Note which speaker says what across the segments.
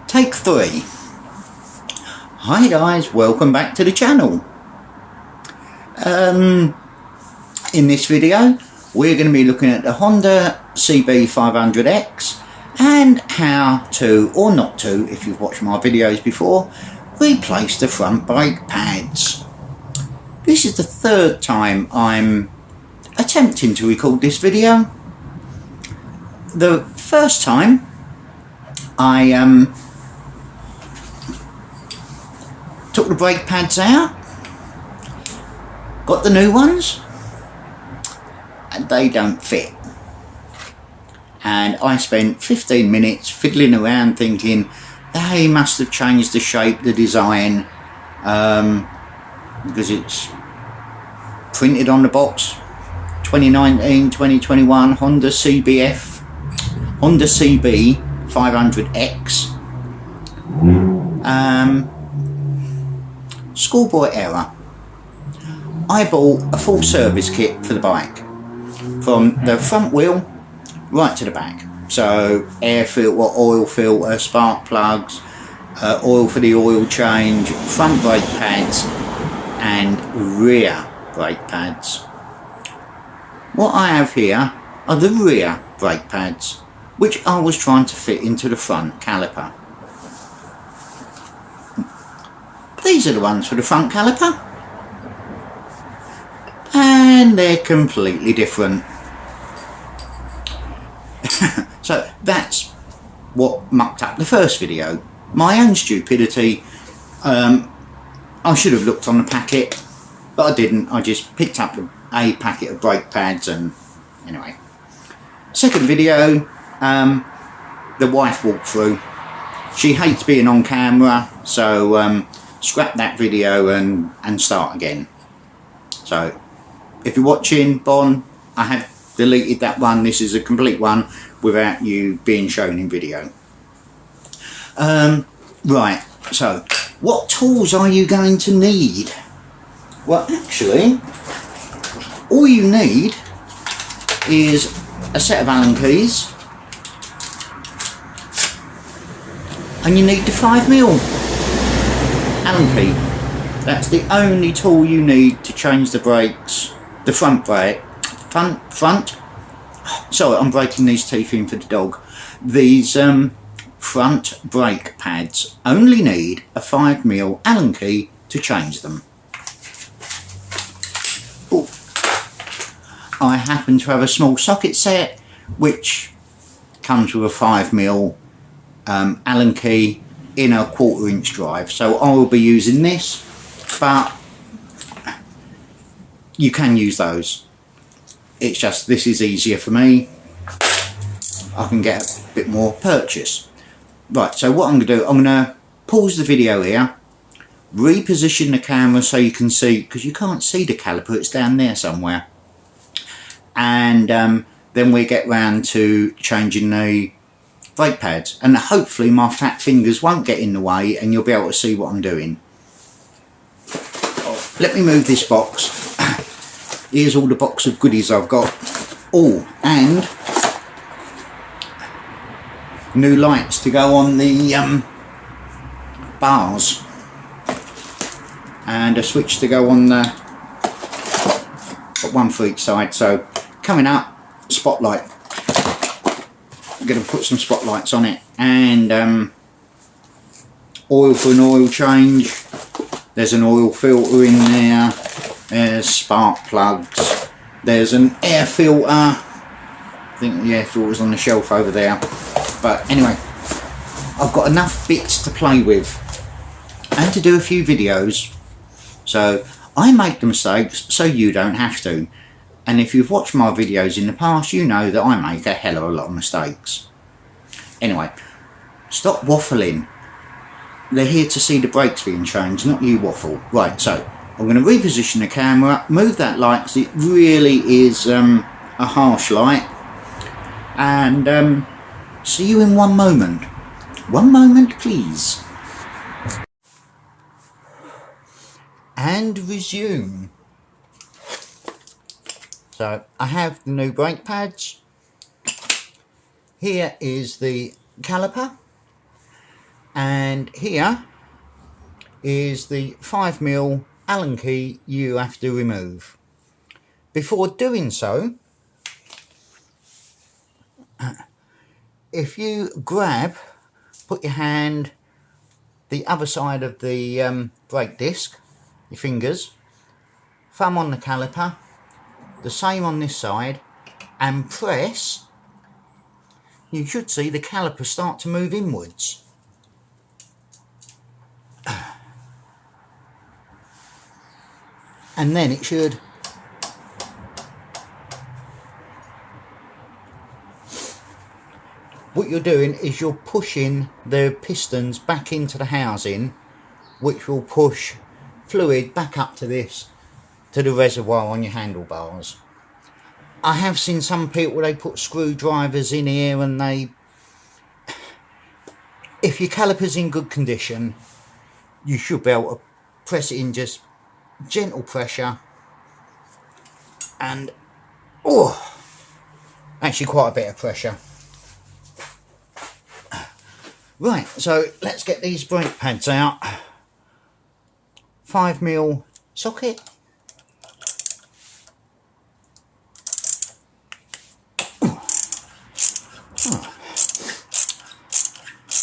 Speaker 1: Take 3. Hi guys, welcome back to the channel. In this video we're going to be looking at the Honda CB500X and how to, or not to, if you've watched my videos before, replace the front brake pads. This is the 3rd time I'm attempting to record this video. The first time I took the brake pads out, got the new ones, and they don't fit. And I spent 15 minutes fiddling around thinking they must have changed the shape, the design, because it's printed on the box 2019-2021 Honda CB500X. Schoolboy error. I bought a full service kit for the bike, from the front wheel right to the back. So air filter, oil filter, spark plugs, oil for the oil change, front brake pads and rear brake pads. What I have here are the rear brake pads, which I was trying to fit into the front caliper. These are the ones for the front caliper, and they're completely different. So that's what mucked up the first video. My own stupidity. I should have looked on the packet, but I didn't. I just picked up a packet of brake pads, and anyway. Second video, the wife walked through. She hates being on camera, so scrap that video and start again. So if you're watching, Bon, I have deleted that one. This is a complete one without you being shown in video. Right, so what tools are you going to need? Well, actually, all you need is a set of Allen keys, and you need the 5mm Allen key. That's the only tool you need to change the brakes, the front brake, sorry, I'm breaking these teeth in for the dog. These front brake pads only need a 5mm Allen key to change them. Ooh. I happen to have a small socket set which comes with a 5mm Allen key in a 1/4 inch drive, so I will be using this, but you can use those. It's just this is easier for me. I can get a bit more purchase. Right, so what I'm going to do, I'm going to pause the video here, reposition the camera so you can see, because you can't see the caliper, it's down there somewhere, and then we get round to changing the brake pads, and hopefully my fat fingers won't get in the way and you'll be able to see what I'm doing. Let me move this box. Here's all the box of goodies I've got. Oh, and new lights to go on the bars, and a switch to go on the, got one for each side. So coming up, spotlight. I'm going to put some spotlights on it, and oil for an oil change. There's an oil filter in there. There's spark plugs. There's an air filter. I think the air filter's on the shelf over there. But anyway, I've got enough bits to play with and to do a few videos. So I make the mistakes so you don't have to. And if you've watched my videos in the past, you know that I make a hell of a lot of mistakes. Anyway, stop waffling. They're here to see the brakes being changed, not you waffle. Right, so I'm going to reposition the camera, move that light because it really is a harsh light, and see you in one moment. One moment, please. And resume. So I have the new brake pads. here is the caliper, and here is the 5mm Allen key you have to remove. Before doing so, if you put your hand the other side of the brake disc, your fingers, thumb on the caliper, the same on this side, and press, you should see the caliper start to move inwards. And then it should what you're doing is you're pushing the pistons back into the housing, which will push fluid back up to the reservoir on your handlebars. I have seen some people, they put screwdrivers in here, and if your caliper's in good condition, you should be able to press it in just gentle pressure, and actually quite a bit of pressure. Right, so let's get these brake pads out. 5mm socket.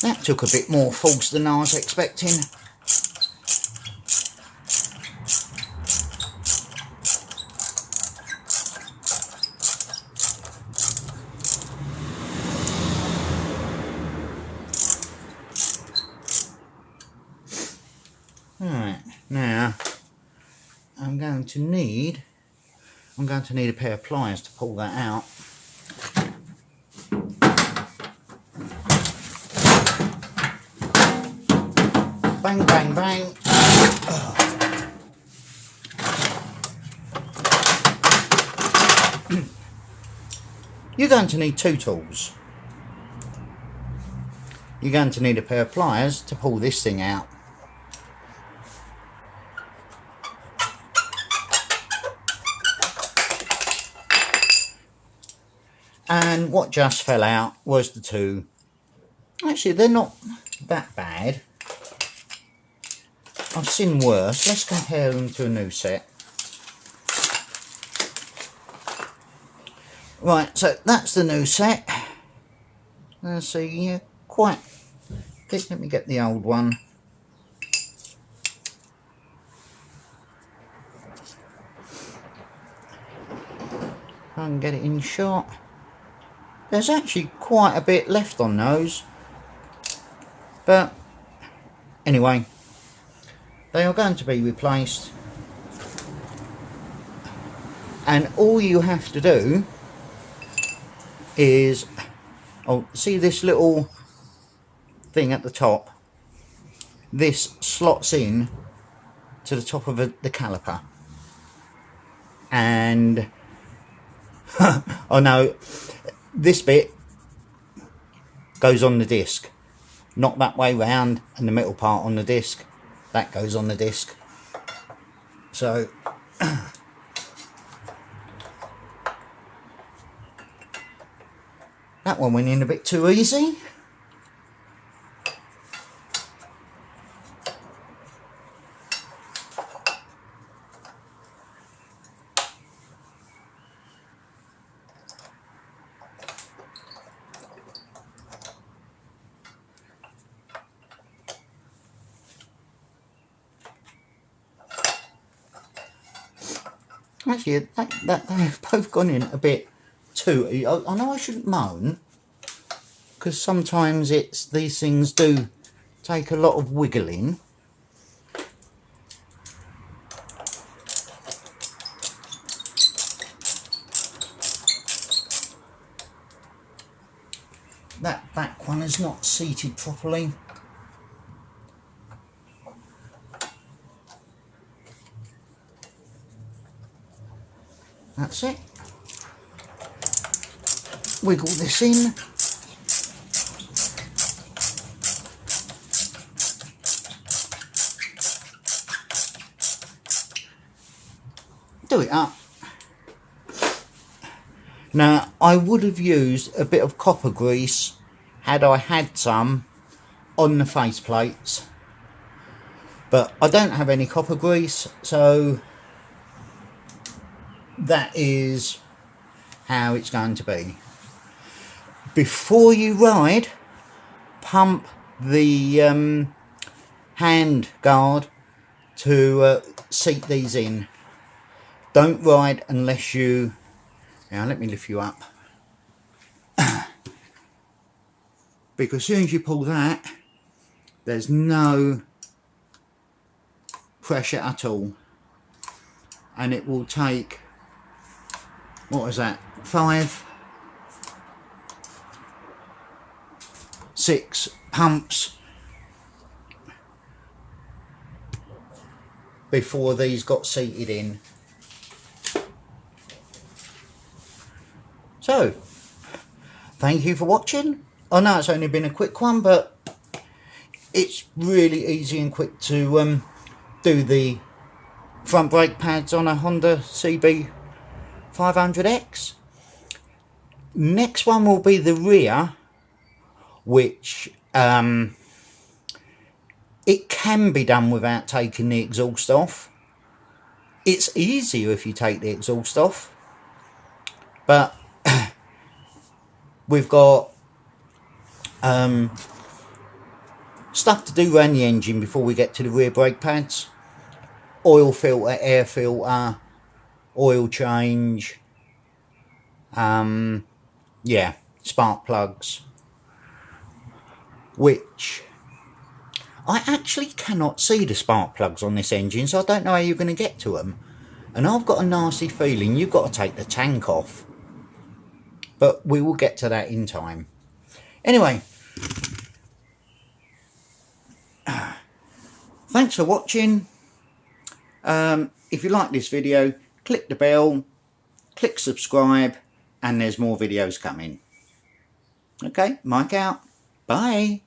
Speaker 1: That took a bit more force than I was expecting. Right, now I'm going to need a pair of pliers to pull that out. Bang, bang, bang. You're going to need two tools. You're going to need a pair of pliers to pull this thing out. And what just fell out was the two. Actually, they're not that bad. I've seen worse. Let's compare them to a new set. Right, so that's the new set. Let's see, yeah, quite. Let me get the old one. I can get it in shot. There's actually quite a bit left on those, but anyway, they are going to be replaced, and all you have to do is, see this little thing at the top? This slots in to the top of the caliper, and oh no, this bit goes on the disc, not that way round, and the metal part on the disc, that goes on the disc. So that one went in a bit too easy. Actually, they've both gone in a bit too. I know I shouldn't moan, because sometimes these things do take a lot of wiggling. That back one is not seated properly. That's it. Wiggle this in. Do it up. Now, I would have used a bit of copper grease had I had some on the face plates, but I don't have any copper grease, so that is how it's going to be. Before you ride, pump the hand guard to seat these in. Don't ride unless you... Now let me lift you up. Because as soon as you pull that, there's no pressure at all. And it will take, what was that, 5, 6 pumps before these got seated in. So, thank you for watching. I know it's only been a quick one, but it's really easy and quick to do the front brake pads on a Honda CB500X. Next one will be the rear, which it can be done without taking the exhaust off. It's easier if you take the exhaust off, but we've got stuff to do around the engine before we get to the rear brake pads. Oil filter, air filter, oil change, yeah, spark plugs, which I actually cannot see the spark plugs on this engine, so I don't know how you're going to get to them. And I've got a nasty feeling you've got to take the tank off, but we will get to that in time. Anyway, thanks for watching. If you like this video, click the bell, click subscribe, and there's more videos coming. Okay, Mike out. Bye.